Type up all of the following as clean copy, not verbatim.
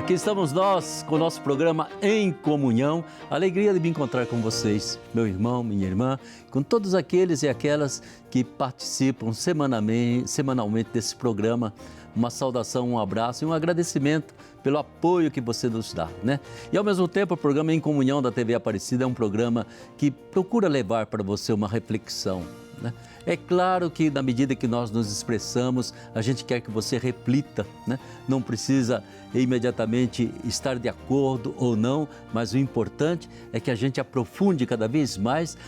Aqui estamos nós com o nosso programa Em Comunhão. Alegria de me encontrar com vocês, meu irmão, minha irmã, com todos aqueles e aquelas que participam semanalmente desse programa. Uma saudação, um abraço e um agradecimento pelo apoio que você nos dá, né? E ao mesmo tempo, o programa Em Comunhão da TV Aparecida é um programa que procura levar para você uma reflexão, né? É claro que na medida que nós nos expressamos, a gente quer que você reflita, né? Não precisa imediatamente estar de acordo ou não, mas o importante é que a gente aprofunde cada vez mais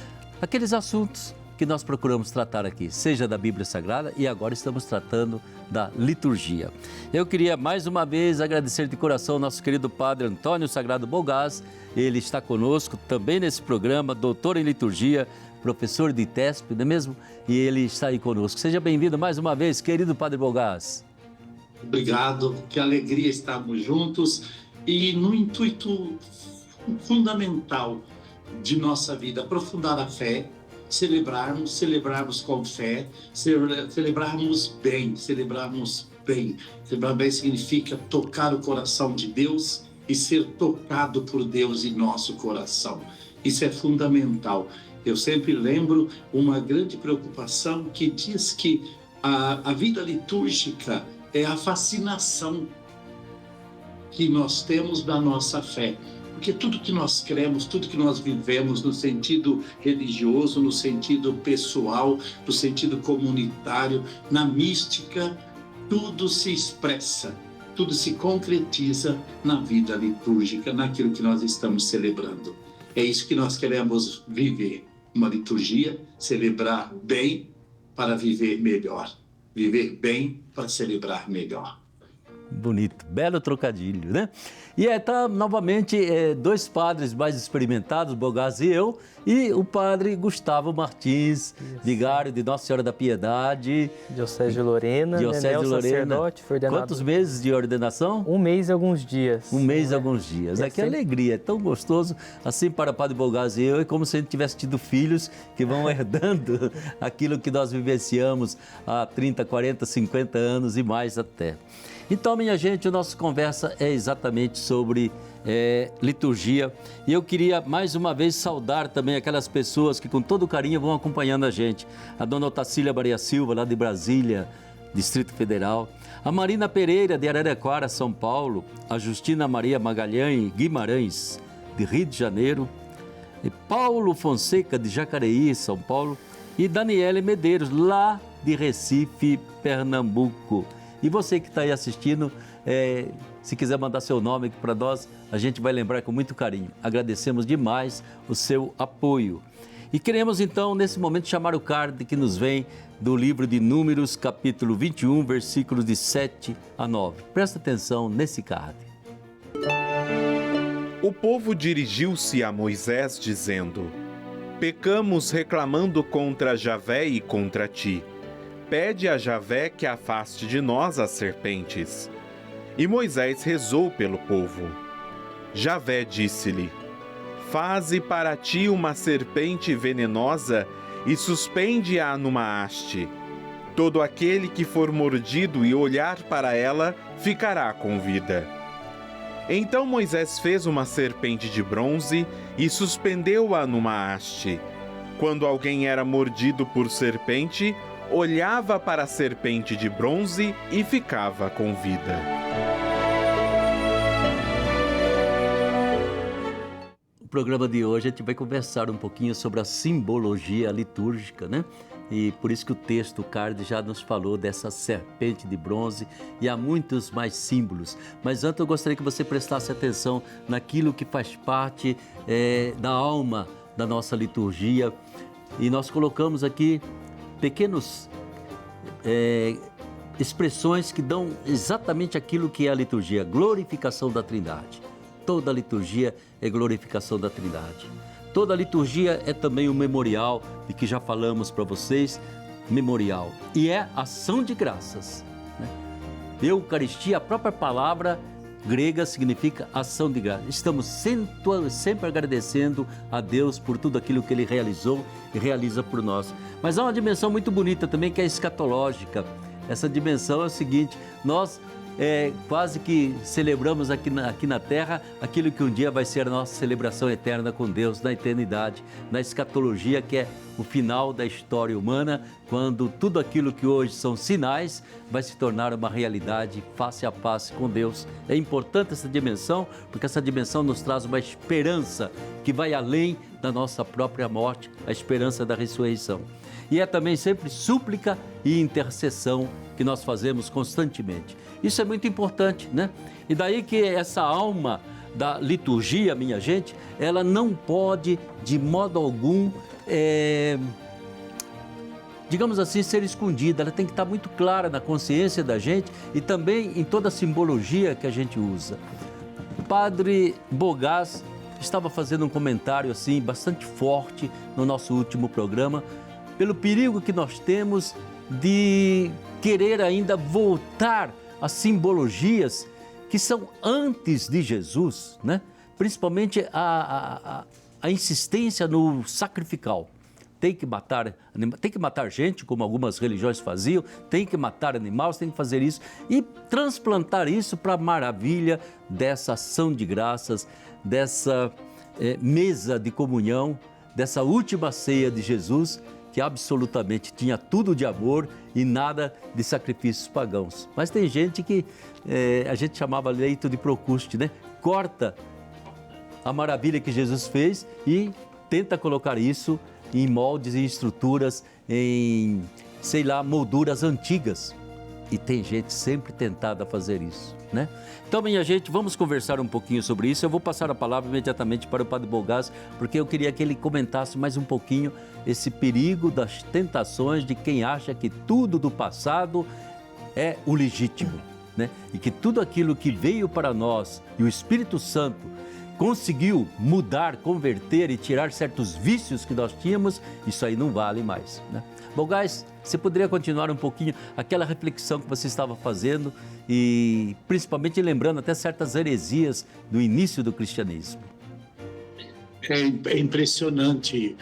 aqueles assuntos que nós procuramos tratar aqui, seja da Bíblia Sagrada e agora estamos tratando da liturgia. Eu queria mais uma vez agradecer de coração ao nosso querido Padre Antônio Sagrado Bogaz. Ele está conosco também nesse programa, doutor em liturgia, professor de ITESP, não é mesmo? E ele está aí conosco. Seja bem-vindo mais uma vez, querido Padre Bogaz. Obrigado, que alegria estarmos juntos e no intuito fundamental de nossa vida, aprofundar a fé, celebrarmos com fé, celebrarmos bem. Celebrar bem significa tocar o coração de Deus e ser tocado por Deus em nosso coração. Isso é fundamental. Eu sempre lembro uma grande preocupação que diz que a vida litúrgica é a fascinação que nós temos da nossa fé. Porque tudo que nós cremos, tudo que nós vivemos no sentido religioso, no sentido pessoal, no sentido comunitário, na mística, tudo se expressa, tudo se concretiza na vida litúrgica, naquilo que nós estamos celebrando. É isso que nós queremos viver, uma liturgia, celebrar bem para viver melhor, viver bem para celebrar melhor. Bonito, belo trocadilho, né? E tá novamente dois padres mais experimentados, Bogaz e eu, e o padre Gustavo Martins, vigário de Nossa Senhora da Piedade. Diocese de Lorena, sacerdote, foi ordenado. Quantos meses de ordenação? 1 mês e alguns dias. 1 mês e alguns dias. Que alegria, é tão gostoso. Assim, para o padre Bogaz e eu, é como se a gente tivesse tido filhos que vão herdando aquilo que nós vivenciamos há 30, 40, 50 anos e mais até. Então, minha gente, a nossa conversa é exatamente sobre liturgia. E eu queria, mais uma vez, saudar também aquelas pessoas que, com todo carinho, vão acompanhando a gente. A dona Otacília Maria Silva, lá de Brasília, Distrito Federal. A Marina Pereira, de Araraquara, São Paulo. A Justina Maria Magalhães Guimarães, de Rio de Janeiro. E Paulo Fonseca, de Jacareí, São Paulo. E Daniele Medeiros, lá de Recife, Pernambuco. E você que está aí assistindo, se quiser mandar seu nome aqui para nós, a gente vai lembrar com muito carinho. Agradecemos demais o seu apoio. E queremos então, nesse momento, chamar o card que nos vem do livro de Números, capítulo 21, versículos de 7 a 9. Presta atenção nesse card. O povo dirigiu-se a Moisés dizendo: Pecamos reclamando contra Javé e contra ti. Pede a Javé que afaste de nós as serpentes. E Moisés rezou pelo povo. Javé disse-lhe: Faze para ti uma serpente venenosa e suspende-a numa haste. Todo aquele que for mordido e olhar para ela ficará com vida. Então Moisés fez uma serpente de bronze e suspendeu-a numa haste. Quando alguém era mordido por serpente, olhava para a serpente de bronze e ficava com vida. No programa de hoje a gente vai conversar um pouquinho sobre a simbologia litúrgica, né? E por isso que o texto, o card, já nos falou dessa serpente de bronze e há muitos mais símbolos. Mas antes eu gostaria que você prestasse atenção naquilo que faz parte da alma da nossa liturgia. E nós colocamos aqui pequenos expressões que dão exatamente aquilo que é a liturgia, glorificação da Trindade. Toda a liturgia é glorificação da Trindade. Toda a liturgia é também um memorial, de que já falamos para vocês, memorial. E é ação de graças, né? Eucaristia, a própria palavra grega significa ação de graças. Estamos sempre agradecendo a Deus por tudo aquilo que Ele realizou e realiza por nós. Mas há uma dimensão muito bonita também que é escatológica. Essa dimensão é o seguinte: nós quase que celebramos aqui na Terra aquilo que um dia vai ser a nossa celebração eterna com Deus, na eternidade, na escatologia, que é o final da história humana, quando tudo aquilo que hoje são sinais vai se tornar uma realidade face a face com Deus. É importante essa dimensão, porque essa dimensão nos traz uma esperança que vai além da nossa própria morte, a esperança da ressurreição. E é também sempre súplica e intercessão que nós fazemos constantemente. Isso é muito importante, né? E daí que essa alma da liturgia, minha gente, ela não pode de modo algum, digamos assim, ser escondida. Ela tem que estar muito clara na consciência da gente e também em toda a simbologia que a gente usa. Padre Bogás estava fazendo um comentário assim bastante forte no nosso último programa, pelo perigo que nós temos de querer ainda voltar às simbologias que são antes de Jesus, né? Principalmente a insistência no sacrificial. Tem que matar gente, como algumas religiões faziam, tem que matar animais, tem que fazer isso e transplantar isso para a maravilha dessa ação de graças, dessa mesa de comunhão, dessa última ceia de Jesus, que absolutamente tinha tudo de amor e nada de sacrifícios pagãos. Mas tem gente que a gente chamava leito de Procuste, né? Corta a maravilha que Jesus fez e tenta colocar isso em moldes e estruturas, em, molduras antigas. E tem gente sempre tentada a fazer isso, né? Então, minha gente, vamos conversar um pouquinho sobre isso. Eu vou passar a palavra imediatamente para o Padre Bogás, porque eu queria que ele comentasse mais um pouquinho esse perigo das tentações de quem acha que tudo do passado é o legítimo, né? E que tudo aquilo que veio para nós e o Espírito Santo conseguiu mudar, converter e tirar certos vícios que nós tínhamos, isso aí não vale mais, né? Bogás, você poderia continuar um pouquinho aquela reflexão que você estava fazendo e principalmente lembrando até certas heresias do início do cristianismo. É impressionante.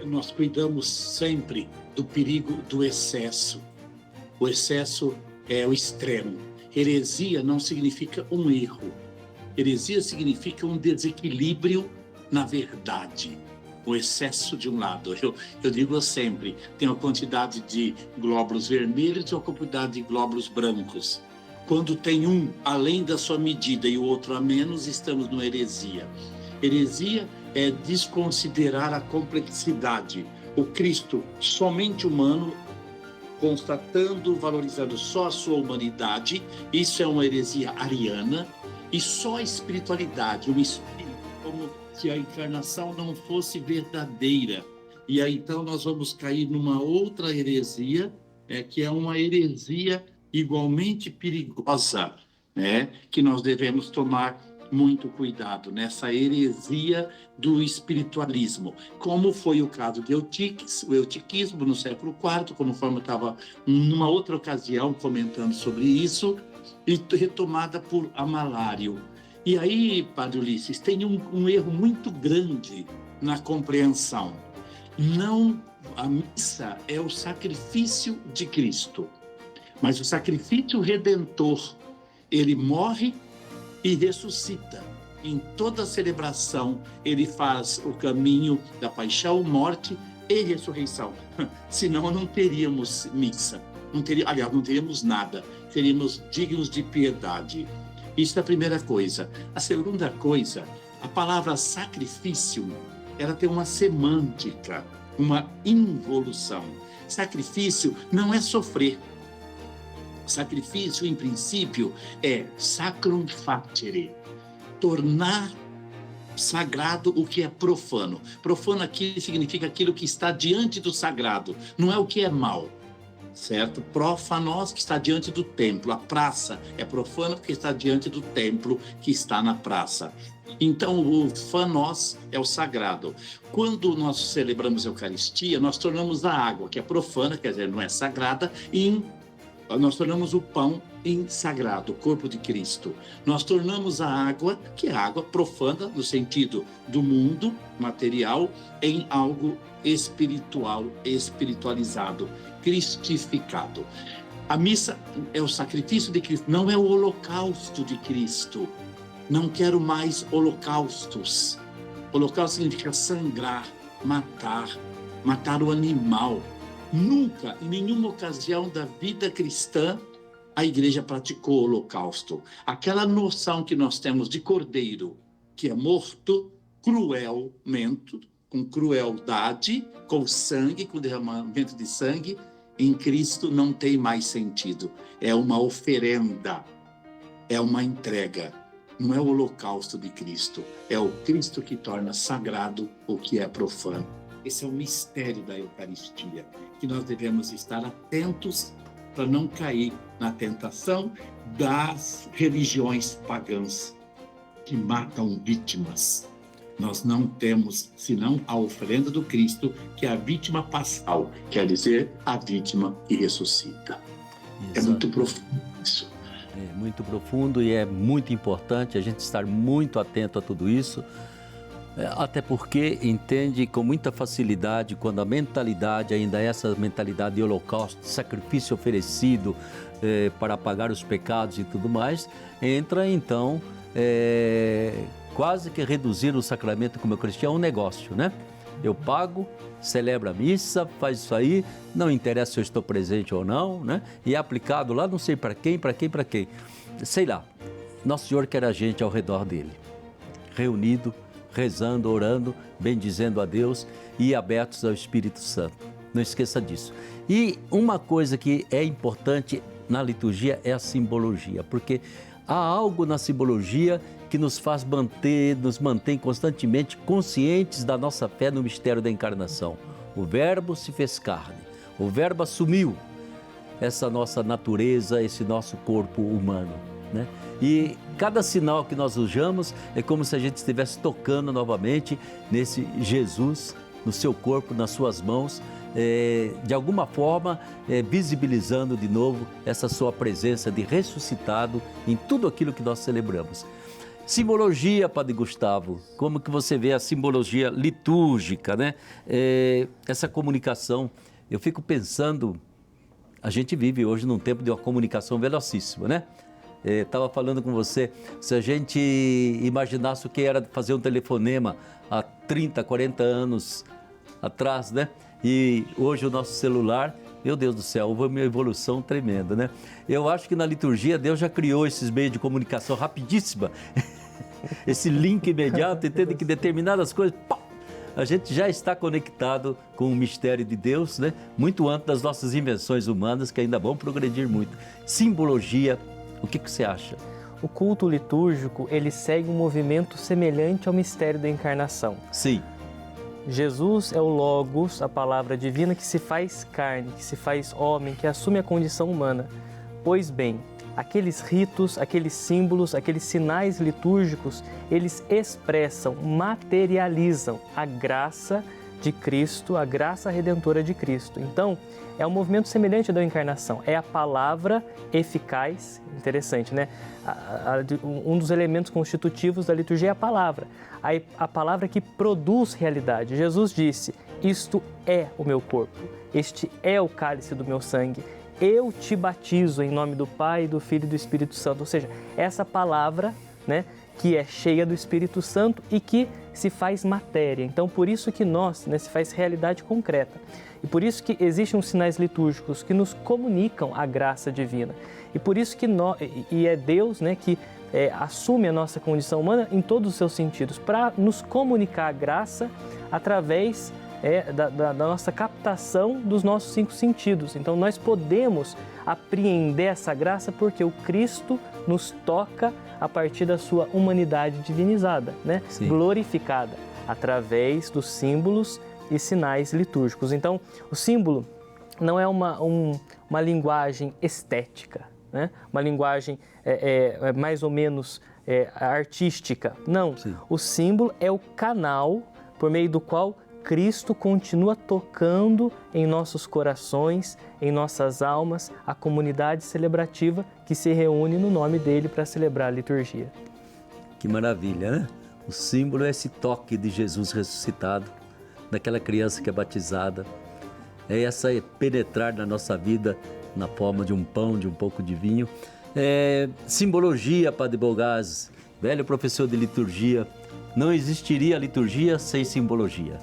Nós cuidamos sempre do perigo do excesso. O excesso é o extremo. Heresia não significa um erro. Heresia significa um desequilíbrio na verdade. O excesso de um lado. Eu digo sempre, tem uma quantidade de glóbulos vermelhos e uma quantidade de glóbulos brancos. Quando tem um além da sua medida e o outro a menos, estamos numa heresia. Heresia é desconsiderar a complexidade. O Cristo somente humano, constatando, valorizando só a sua humanidade, isso é uma heresia ariana, e só a espiritualidade, o espírito, como se a encarnação não fosse verdadeira. E aí então nós vamos cair numa outra heresia, que é uma heresia igualmente perigosa, né? Que nós devemos tomar muito cuidado nessa heresia do espiritualismo, como foi o caso de Eutiques, o eutiquismo no século IV, conforme eu estava numa outra ocasião comentando sobre isso, e retomada por Amalário. E aí, Padre Ulisses, tem um erro muito grande na compreensão. A missa é o sacrifício de Cristo, mas o sacrifício redentor, ele morre e ressuscita. Em toda a celebração, ele faz o caminho da paixão, morte e ressurreição. Senão não teríamos missa, não teríamos nada, seríamos dignos de piedade. Isso é a primeira coisa. A segunda coisa, a palavra sacrifício, ela tem uma semântica, uma involução. Sacrifício não é sofrer. Sacrifício, em princípio, é sacrum facere, tornar sagrado o que é profano. Profano aqui significa aquilo que está diante do sagrado, não é o que é mal. Certo? Profanos, que está diante do templo. A praça é profana porque está diante do templo que está na praça. Então, o fanos é o sagrado. Quando nós celebramos a Eucaristia, nós tornamos a água, que é profana, quer dizer, não é sagrada, nós tornamos o pão em sagrado, o corpo de Cristo. Nós tornamos a água, que é água profana, no sentido do mundo material, em algo espiritual, espiritualizado, cristificado. A missa é o sacrifício de Cristo, não é o holocausto de Cristo. Não quero mais holocaustos. Holocausto significa sangrar, matar o animal. Nunca, em nenhuma ocasião da vida cristã, a igreja praticou o holocausto. Aquela noção que nós temos de cordeiro, que é morto cruelmente, com crueldade, com sangue, com derramamento de sangue, em Cristo não tem mais sentido. É uma oferenda, é uma entrega. Não é o holocausto de Cristo, é o Cristo que torna sagrado o que é profano. Esse é o mistério da Eucaristia, que nós devemos estar atentos para não cair na tentação das religiões pagãs que matam vítimas. Nós não temos senão a oferenda do Cristo, que é a vítima passal, quer dizer, a vítima que ressuscita. Exato. É muito profundo isso. É muito profundo e é muito importante a gente estar muito atento a tudo isso, até porque entende com muita facilidade quando a mentalidade ainda é essa mentalidade de holocausto, de sacrifício oferecido para pagar os pecados e tudo mais, entra então quase que reduzir o sacramento como cristão a um negócio, né? Eu pago, celebro a missa, faz isso aí, não interessa se eu estou presente ou não, né? E é aplicado lá não sei para quem, sei lá. Nosso Senhor quer a gente ao redor dele, reunido, rezando, orando, bendizendo a Deus e abertos ao Espírito Santo. Não esqueça disso. E uma coisa que é importante na liturgia é a simbologia, porque há algo na simbologia que nos mantém constantemente conscientes da nossa fé no mistério da encarnação. O Verbo se fez carne, o Verbo assumiu essa nossa natureza, esse nosso corpo humano, né? E cada sinal que nós usamos é como se a gente estivesse tocando novamente nesse Jesus, no seu corpo, nas suas mãos, de alguma forma visibilizando de novo essa sua presença de ressuscitado em tudo aquilo que nós celebramos. Simbologia, Padre Gustavo, como que você vê a simbologia litúrgica, né? Essa comunicação, eu fico pensando, a gente vive hoje num tempo de uma comunicação velocíssima, né? Estava falando com você, se a gente imaginasse o que era fazer um telefonema há 30, 40 anos atrás, né? E hoje o nosso celular, meu Deus do céu, houve uma evolução tremenda, né? Eu acho que na liturgia Deus já criou esses meios de comunicação rapidíssima, esse link imediato, entende que determinadas coisas, a gente já está conectado com o mistério de Deus, né? Muito antes das nossas invenções humanas, que ainda vão progredir muito. Simbologia, o que você acha? O culto litúrgico, ele segue um movimento semelhante ao mistério da encarnação. Sim. Jesus é o Logos, a palavra divina que se faz carne, que se faz homem, que assume a condição humana. Pois bem, aqueles ritos, aqueles símbolos, aqueles sinais litúrgicos, eles expressam, materializam a graça de Cristo, a graça redentora de Cristo. Então, é um movimento semelhante da encarnação. É a palavra eficaz, interessante, né? Um dos elementos constitutivos da liturgia é a palavra. A palavra que produz realidade. Jesus disse, isto é o meu corpo, este é o cálice do meu sangue. Eu te batizo em nome do Pai, do Filho e do Espírito Santo. Ou seja, essa palavra, né, que é cheia do Espírito Santo e que se faz matéria. Então, por isso que nós, né, se faz realidade concreta. E por isso que existem os sinais litúrgicos que nos comunicam a graça divina. E por isso que é Deus, né, que assume a nossa condição humana em todos os seus sentidos, para nos comunicar a graça através da nossa captação dos nossos 5 sentidos. Então, nós podemos apreender essa graça porque o Cristo nos toca a partir da sua humanidade divinizada, né? Glorificada, através dos símbolos e sinais litúrgicos. Então, o símbolo não é uma linguagem estética, né? Uma linguagem mais ou menos artística. Não, sim. O símbolo é o canal por meio do qual Cristo continua tocando em nossos corações, em nossas almas, a comunidade celebrativa que se reúne no nome dele para celebrar a liturgia. Que maravilha, né? O símbolo é esse toque de Jesus ressuscitado, daquela criança que é batizada. É essa penetrar na nossa vida na forma de um pão, de um pouco de vinho. Simbologia, Padre Bolgaz, velho professor de liturgia, não existiria liturgia sem simbologia.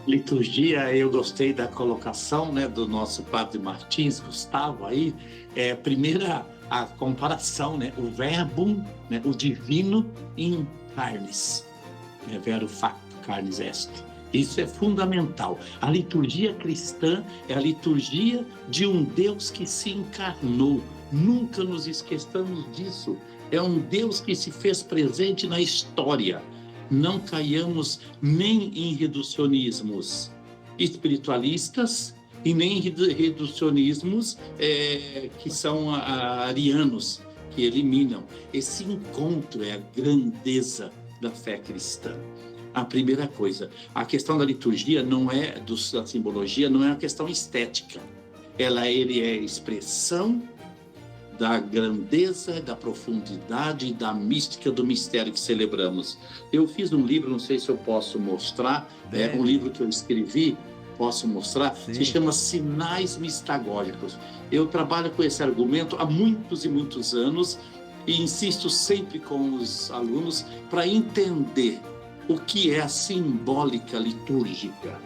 Liturgia, eu gostei da colocação, né, do nosso Padre Martins, Gustavo, aí, primeira a comparação, né, o verbo, né, o divino em carnes, vero facto, carnes est. Isso é fundamental. A liturgia cristã é a liturgia de um Deus que se encarnou. Nunca nos esqueçamos disso. É um Deus que se fez presente na história. Não caiamos nem em reducionismos espiritualistas e nem em reducionismos que são arianos, que eliminam. Esse encontro é a grandeza da fé cristã. A primeira coisa, a questão da liturgia da simbologia não é uma questão estética. Ele é expressão da grandeza, da profundidade, da mística do mistério que celebramos. Eu fiz um livro, não sei se eu posso mostrar, um livro que eu escrevi, posso mostrar, Sim. Se chama Sinais Mistagógicos. Eu trabalho com esse argumento há muitos e muitos anos e insisto sempre com os alunos para entender o que é a simbólica litúrgica.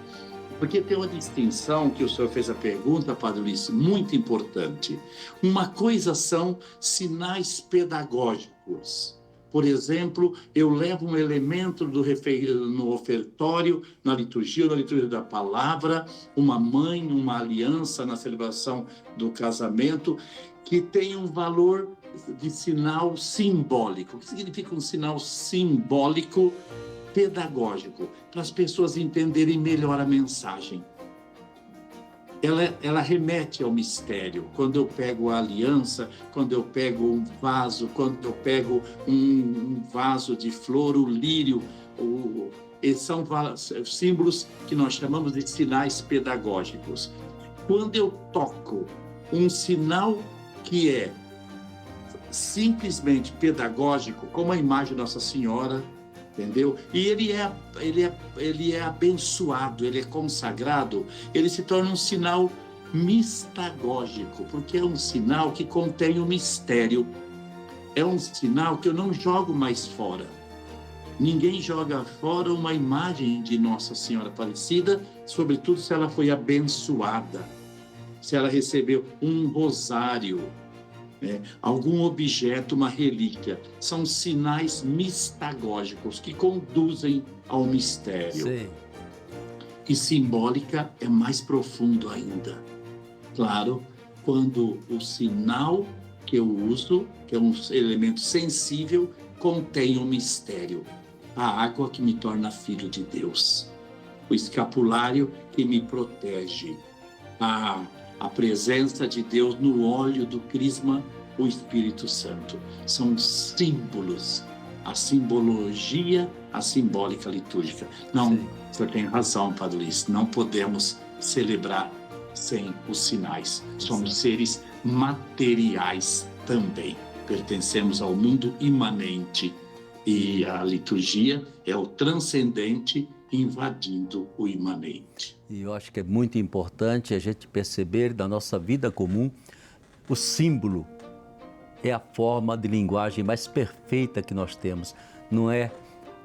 Porque tem uma distinção que o senhor fez a pergunta, Padre Luiz, muito importante. Uma coisa são sinais pedagógicos. Por exemplo, eu levo um elemento no ofertório, na liturgia da palavra, uma mãe, uma aliança na celebração do casamento, que tem um valor de sinal simbólico. O que significa um sinal simbólico pedagógico? Para as pessoas entenderem melhor a mensagem. Ela remete ao mistério. Quando eu pego a aliança, quando eu pego um vaso, quando eu pego um vaso de flor, o lírio, esses são símbolos que nós chamamos de sinais pedagógicos. Quando eu toco um sinal que é simplesmente pedagógico, como a imagem de Nossa Senhora, entendeu? E ele é abençoado, ele é consagrado, ele se torna um sinal mistagógico, porque é um sinal que contém o mistério. É um sinal que eu não jogo mais fora. Ninguém joga fora uma imagem de Nossa Senhora Aparecida, sobretudo se ela foi abençoada, se ela recebeu um rosário, algum objeto, uma relíquia. São sinais mistagógicos que conduzem ao mistério. Sim. E simbólica é mais profundo ainda. Claro, quando o sinal que eu uso, que é um elemento sensível, contém um mistério. A água que me torna filho de Deus. O escapulário que me protege. A presença de Deus no óleo do crisma, o Espírito Santo. São símbolos, a simbologia, a simbólica litúrgica. Não, Sim. o senhor tem razão, Padre Luiz, não podemos celebrar sem os sinais. Somos seres materiais também. Pertencemos ao mundo imanente e a liturgia é o transcendente invadindo o imanente. E eu acho que é muito importante a gente perceber da nossa vida comum, o símbolo é a forma de linguagem mais perfeita que nós temos. Não é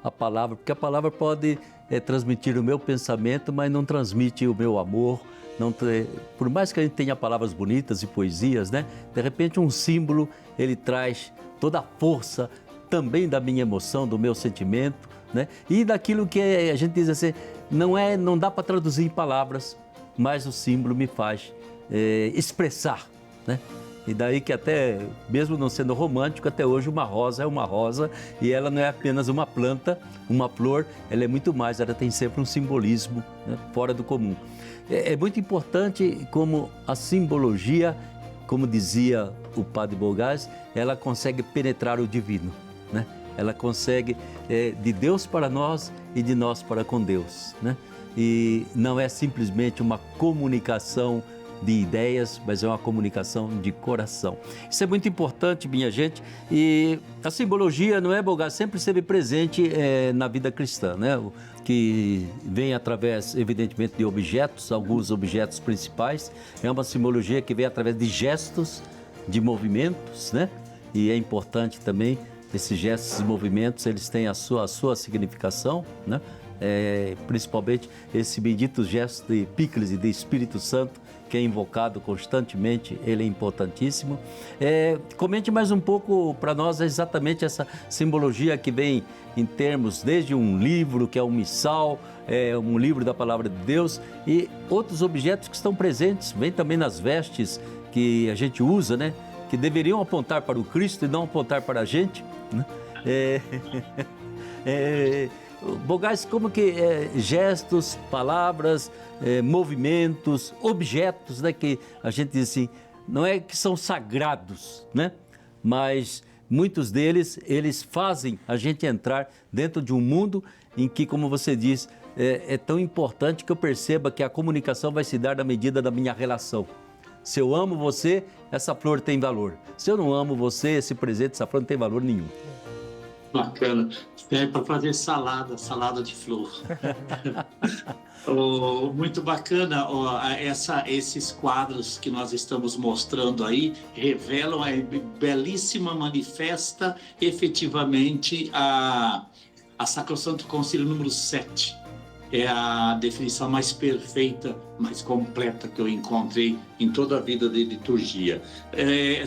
a palavra, porque a palavra pode transmitir o meu pensamento, mas não transmite o meu amor. Por mais que a gente tenha palavras bonitas e poesias, né? De repente um símbolo, ele traz toda a força também da minha emoção, do meu sentimento, né? E daquilo que a gente diz assim, não dá para traduzir em palavras, mas o símbolo me faz expressar, né? E daí que até, mesmo não sendo romântico, até hoje uma rosa é uma rosa e ela não é apenas uma planta, uma flor, ela é muito mais, ela tem sempre um simbolismo, né, fora do comum. É muito importante como a simbologia, como dizia o Padre Bolgaz, ela consegue penetrar o divino, né? Ela consegue de Deus para nós e de nós para com Deus, né? E não é simplesmente uma comunicação de ideias, mas é uma comunicação de coração. Isso é muito importante, minha gente, e a simbologia, não é, Bogar, sempre esteve presente na vida cristã, né? Que vem através, evidentemente, de objetos, alguns objetos principais, é uma simbologia que vem através de gestos, de movimentos, né? E é importante também, esses gestos e movimentos, eles têm a sua significação, né? Principalmente esse bendito gesto de Epíclise, de Espírito Santo, que é invocado constantemente, ele é importantíssimo. Comente mais um pouco para nós exatamente essa simbologia que vem em termos, desde um livro, que é um missal, um livro da Palavra de Deus, e outros objetos que estão presentes, vem também nas vestes que a gente usa, né? Que deveriam apontar para o Cristo e não apontar para a gente, né? Bogais, como que gestos, palavras, movimentos, objetos, né, que a gente diz assim, não é que são sagrados, né? Mas muitos deles, eles fazem a gente entrar dentro de um mundo em que, como você diz, é tão importante que eu perceba que a comunicação vai se dar na medida da minha relação. Se eu amo você, essa flor tem valor. Se eu não amo você, esse presente, essa flor não tem valor nenhum. Bacana. É para fazer salada de flor. Muito bacana. Esses quadros que nós estamos mostrando aí revelam a belíssima manifesta efetivamente a Sacrosanto Concílio número 7. É a definição mais perfeita, mais completa que eu encontrei em toda a vida de liturgia.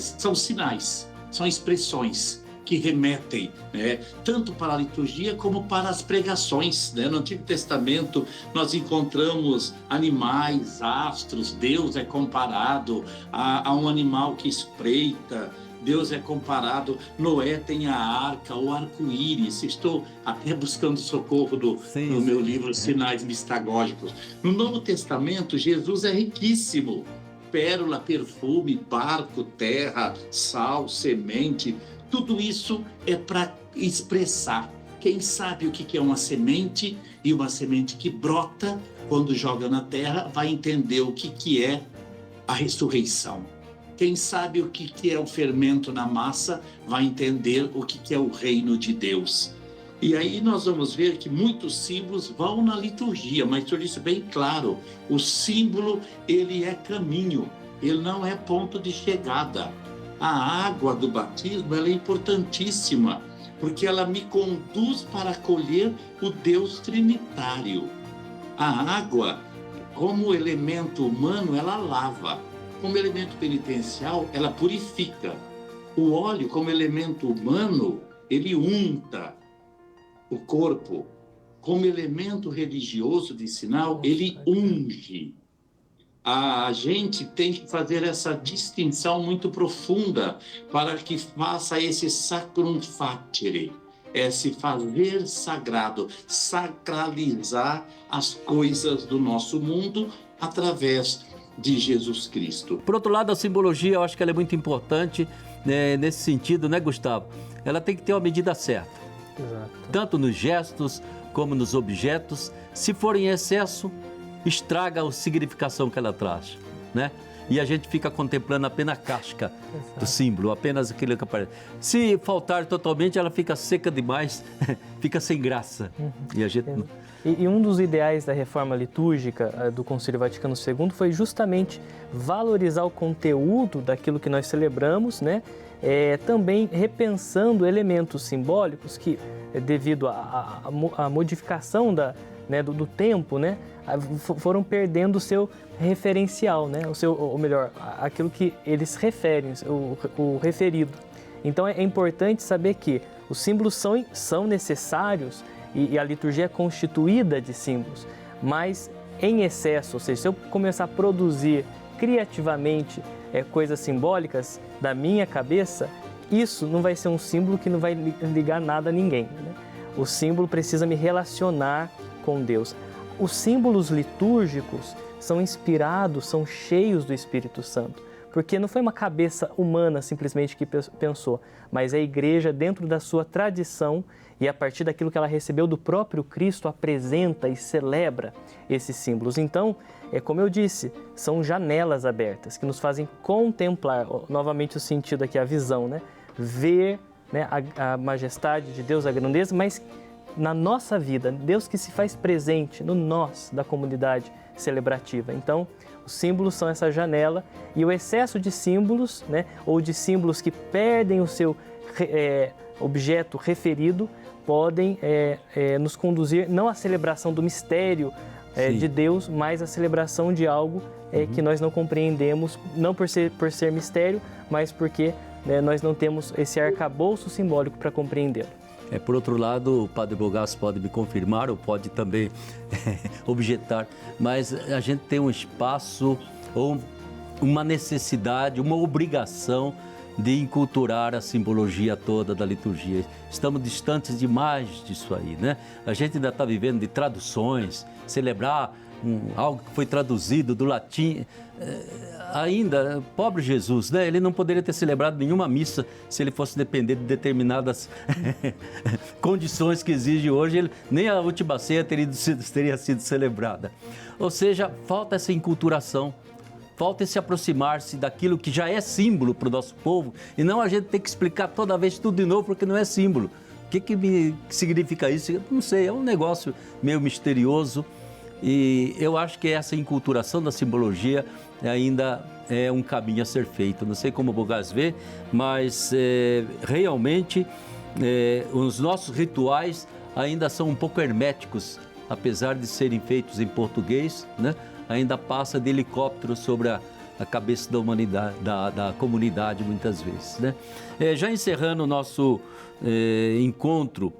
São sinais, são expressões que remetem, né, tanto para a liturgia como para as pregações, né? No Antigo Testamento nós encontramos animais, astros, Deus é comparado a um animal que espreita, Deus é comparado, Noé tem a arca, o arco-íris. Estou até buscando socorro no meu livro Sinais Mistagógicos. No Novo Testamento, Jesus é riquíssimo. Pérola, perfume, barco, terra, sal, semente. Tudo isso é para expressar. Quem sabe o que é uma semente e uma semente que brota, quando joga na terra, vai entender o que é a ressurreição. Quem sabe o que é o fermento na massa, vai entender o que é o reino de Deus. E aí nós vamos ver que muitos símbolos vão na liturgia, mas o senhor disse bem claro, o símbolo, ele é caminho, ele não é ponto de chegada. A água do batismo, ela é importantíssima, porque ela me conduz para acolher o Deus trinitário. A água, como elemento humano, ela lava. Como elemento penitencial, ela purifica. O óleo, como elemento humano, ele unta o corpo. Como elemento religioso de sinal, ele unge. A gente tem que fazer essa distinção muito profunda para que faça esse sacrum facere, esse fazer sagrado, sacralizar as coisas do nosso mundo através de Jesus Cristo. Por outro lado, a simbologia, eu acho que ela é muito importante, né, nesse sentido, né, Gustavo? Ela tem que ter uma medida certa. Exato. Tanto nos gestos como nos objetos. Se for em excesso, estraga a significação que ela traz, né? E a gente fica contemplando apenas a casca do símbolo, apenas aquilo que aparece. Se faltar totalmente, ela fica seca demais, fica sem graça. E a gente... E um dos ideais da reforma litúrgica do Concílio Vaticano II foi justamente valorizar o conteúdo daquilo que nós celebramos, né? Também repensando elementos simbólicos que, devido à modificação do tempo, né, foram perdendo o seu referencial, né, ou melhor, aquilo que eles referem, o referido. Então é importante saber que os símbolos são necessários e a liturgia é constituída de símbolos, mas em excesso, ou seja, se eu começar a produzir criativamente coisas simbólicas da minha cabeça, isso não vai ser um símbolo que não vai ligar nada a ninguém, né? O símbolo precisa me relacionar com Deus. Os símbolos litúrgicos são inspirados, são cheios do Espírito Santo, porque não foi uma cabeça humana simplesmente que pensou, mas a igreja, dentro da sua tradição e a partir daquilo que ela recebeu do próprio Cristo, apresenta e celebra esses símbolos. Então, como eu disse, são janelas abertas que nos fazem contemplar, novamente o sentido aqui, a visão, né? Ver, né, a majestade de Deus, a grandeza, mas na nossa vida, Deus que se faz presente no nós da comunidade celebrativa. Então, os símbolos são essa janela e o excesso de símbolos, né, ou de símbolos que perdem o seu objeto referido, podem nos conduzir não à celebração do mistério de Deus, mas à celebração de algo que nós não compreendemos, não por ser mistério, mas porque nós não temos esse arcabouço simbólico para compreendê-lo. Por outro lado, o Padre Bogás pode me confirmar ou pode também objetar, mas a gente tem um espaço ou uma necessidade, uma obrigação de enculturar a simbologia toda da liturgia. Estamos distantes demais disso aí, né? A gente ainda está vivendo de traduções, celebrar algo que foi traduzido do latim. Ainda, pobre Jesus, né? Ele não poderia ter celebrado nenhuma missa se ele fosse depender de determinadas condições que exige hoje. Nem a última ceia teria sido celebrada. Ou seja, falta essa enculturação. Falta esse aproximar-se daquilo que já é símbolo para o nosso povo e não a gente ter que explicar toda vez tudo de novo porque não é símbolo. O que significa isso? Eu não sei, é um negócio meio misterioso e eu acho que essa enculturação da simbologia ainda é um caminho a ser feito. Não sei como o Bogás vê, mas realmente os nossos rituais ainda são um pouco herméticos, apesar de serem feitos em português, né? Ainda passa de helicóptero sobre a cabeça da humanidade, da comunidade muitas vezes, né? Já encerrando o nosso encontro,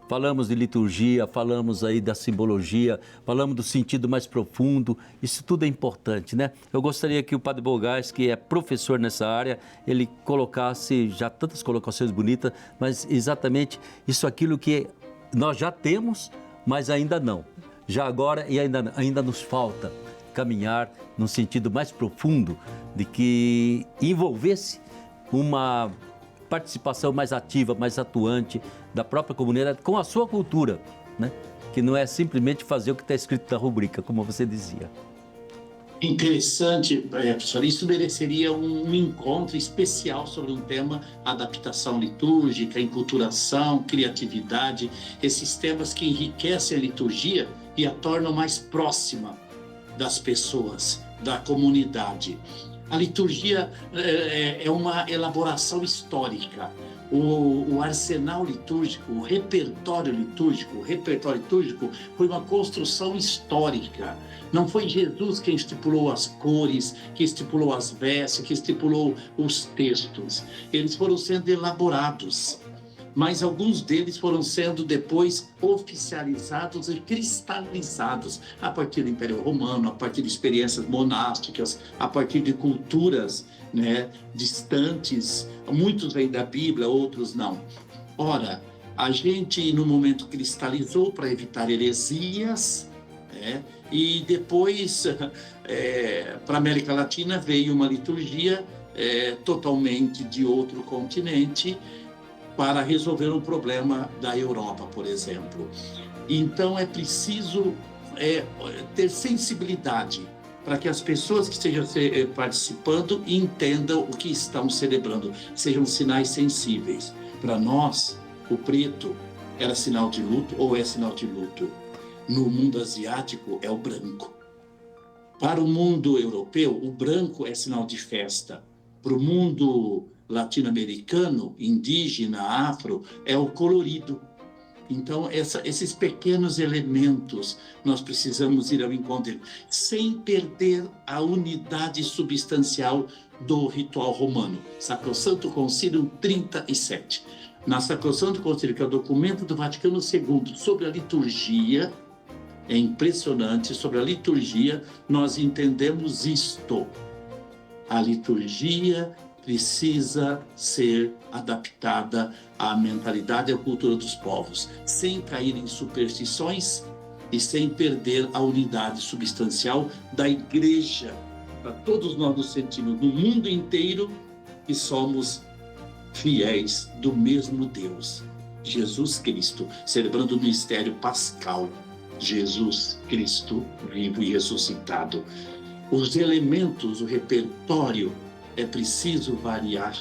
falamos de liturgia, falamos aí da simbologia, falamos do sentido mais profundo, isso tudo é importante, né? Eu gostaria que o Padre Bogás, que é professor nessa área, ele colocasse já tantas colocações bonitas, mas exatamente isso aquilo que nós já temos, mas ainda não. Já agora e ainda nos falta caminhar num sentido mais profundo de que envolvesse uma participação mais ativa, mais atuante da própria comunidade com a sua cultura, né? Que não é simplesmente fazer o que está escrito na rubrica, como você dizia. Interessante, professor, isso mereceria um encontro especial sobre um tema: adaptação litúrgica, enculturação, criatividade, esses temas que enriquecem a liturgia e a tornam mais próxima das pessoas, da comunidade. A liturgia é uma elaboração histórica. O arsenal litúrgico, o repertório litúrgico foi uma construção histórica. Não foi Jesus quem estipulou as cores, que estipulou as vestes, que estipulou os textos. Eles foram sendo elaborados, mas alguns deles foram sendo depois oficializados e cristalizados a partir do Império Romano, a partir de experiências monásticas, a partir de culturas, né, distantes. Muitos vêm da Bíblia, outros não. Ora, a gente no momento cristalizou para evitar heresias, né, e depois para a América Latina veio uma liturgia totalmente de outro continente, para resolver um problema da Europa, por exemplo. Então, é preciso ter sensibilidade para que as pessoas que estejam participando entendam o que estão celebrando, sejam sinais sensíveis. Para nós, o preto era sinal de luto ou é sinal de luto. No mundo asiático, é o branco. Para o mundo europeu, o branco é sinal de festa. Para o mundo latino-americano, indígena, afro, é o colorido. Então, esses pequenos elementos, nós precisamos ir ao encontro, sem perder a unidade substancial do ritual romano. Sacrosanto Concílio 37. Na Sacrosanto Concílio, que é o documento do Vaticano II sobre a liturgia, é impressionante, sobre a liturgia, nós entendemos isto. A liturgia precisa ser adaptada à mentalidade e à cultura dos povos, sem cair em superstições e sem perder a unidade substancial da igreja importa, todos nós nos sentimos no mundo inteiro e somos fiéis do mesmo Deus, Jesus Cristo, celebrando o mistério pascal, Jesus Cristo vivo e ressuscitado. Os elementos, o repertório é preciso variar.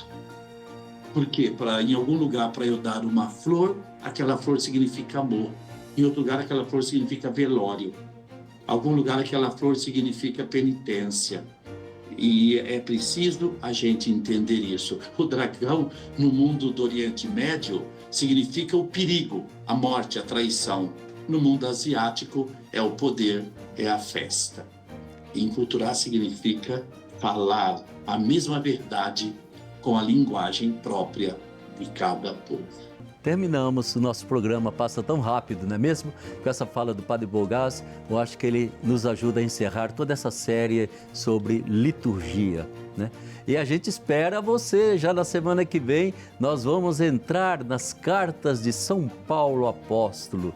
Por quê? Em algum lugar, para eu dar uma flor, aquela flor significa amor. Em outro lugar, aquela flor significa velório. Em algum lugar, aquela flor significa penitência. E é preciso a gente entender isso. O dragão, no mundo do Oriente Médio, significa o perigo, a morte, a traição. No mundo asiático, é o poder, é a festa. Enculturar significa falar a mesma verdade com a linguagem própria de cada povo. Terminamos, o nosso programa passa tão rápido, não é mesmo? Com essa fala do Padre Bogaz, eu acho que ele nos ajuda a encerrar toda essa série sobre liturgia, né? E a gente espera você, já na semana que vem, nós vamos entrar nas cartas de São Paulo Apóstolo.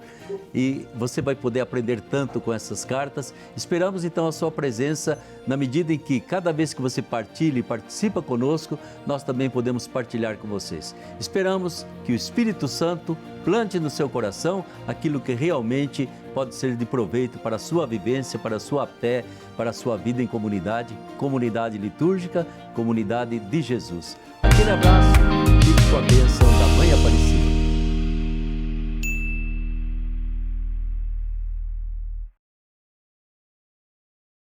E você vai poder aprender tanto com essas cartas. Esperamos então a sua presença, na medida em que cada vez que você partilha e participa conosco, nós também podemos partilhar com vocês. Esperamos que o Espírito Santo plante no seu coração aquilo que realmente pode ser de proveito para a sua vivência, para a sua fé, para a sua vida em comunidade, comunidade litúrgica, comunidade de Jesus. Aquele abraço, fique com a bênção.